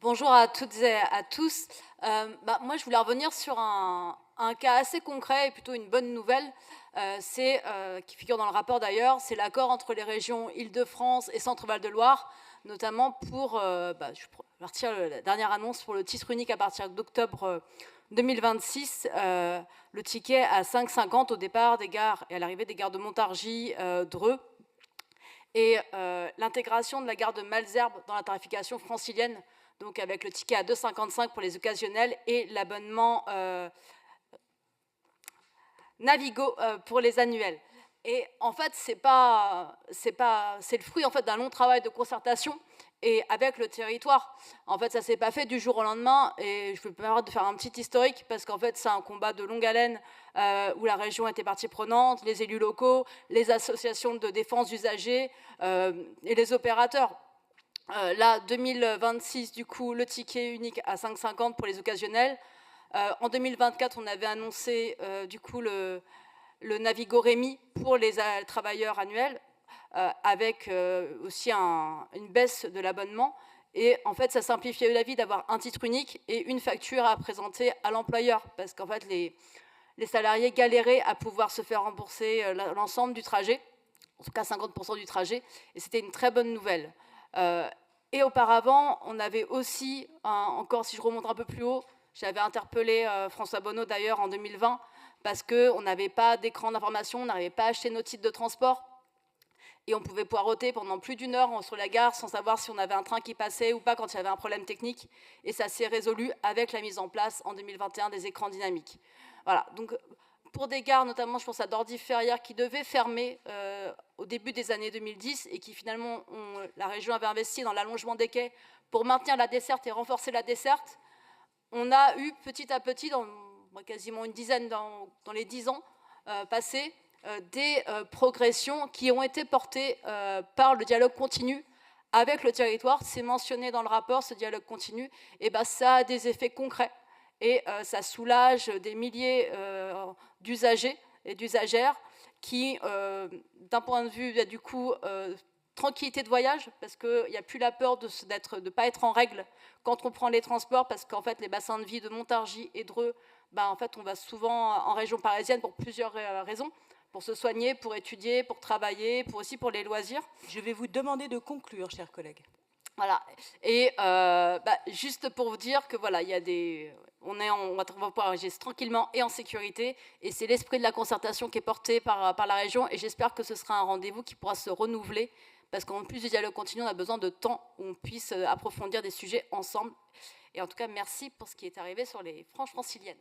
Bonjour à toutes et à tous. Moi, je voulais revenir sur un cas assez concret et plutôt une bonne nouvelle. Qui figure dans le rapport d'ailleurs, c'est l'accord entre les régions Île-de-France et Centre-Val de Loire, notamment pour, je partir la dernière annonce pour le titre unique à partir d'octobre 2026, le ticket à 5,50 au départ des gares et à l'arrivée des gares de Montargis, Dreux, et l'intégration de la gare de Malesherbes dans la tarification francilienne, donc avec le ticket à 2,55 pour les occasionnels et l'abonnement Navigo pour les annuels. Et en fait, c'est le fruit en fait, d'un long travail de concertation et avec le territoire. En fait, ça ne s'est pas fait du jour au lendemain, et je vais me permettre de faire un petit historique, parce qu'en fait, c'est un combat de longue haleine où la région était partie prenante, les élus locaux, les associations de défense d'usagers et les opérateurs. Là, 2026, du coup, le ticket unique à 5,50 pour les occasionnels. En 2024, on avait annoncé, du coup, le Navigo Rémi pour les travailleurs annuels, avec aussi une baisse de l'abonnement. Et en fait, ça simplifiait la vie d'avoir un titre unique et une facture à présenter à l'employeur, parce qu'en fait, les salariés galéraient à pouvoir se faire rembourser l'ensemble du trajet, en tout cas 50% du trajet, et c'était une très bonne nouvelle. Et auparavant, on avait aussi, encore si je remonte un peu plus haut, j'avais interpellé François Bonneau d'ailleurs en 2020, parce qu'on n'avait pas d'écran d'information, on n'arrivait pas à acheter nos titres de transport, et on pouvait poireauter pendant plus d'une heure sur la gare sans savoir si on avait un train qui passait ou pas quand il y avait un problème technique, et ça s'est résolu avec la mise en place en 2021 des écrans dynamiques. Voilà, donc pour des gares, notamment je pense à Dordy-Ferrières, qui devaient fermer au début des années 2010 et qui finalement, la région avait investi dans l'allongement des quais pour maintenir la desserte et renforcer la desserte. On a eu petit à petit, dans quasiment une dizaine, dans les 10 ans passés, des progressions qui ont été portées par le dialogue continu avec le territoire. C'est mentionné dans le rapport, ce dialogue continu, et ça a des effets concrets. Et ça soulage des milliers d'usagers et d'usagères qui, d'un point de vue, du coup, tranquillité de voyage, parce qu'il n'y a plus la peur de ne pas être en règle quand on prend les transports, parce qu'en fait, les bassins de vie de Montargis et Dreux, en fait, on va souvent en région parisienne pour plusieurs raisons, pour se soigner, pour étudier, pour travailler, aussi pour les loisirs. Je vais vous demander de conclure, chers collègues. Voilà, et juste pour vous dire que voilà, il y a on va pouvoir agir tranquillement et en sécurité, et c'est l'esprit de la concertation qui est porté par la région, et j'espère que ce sera un rendez-vous qui pourra se renouveler, parce qu'en plus du dialogue continu, on a besoin de temps où on puisse approfondir des sujets ensemble. Et en tout cas, merci pour ce qui est arrivé sur les franges franciliennes.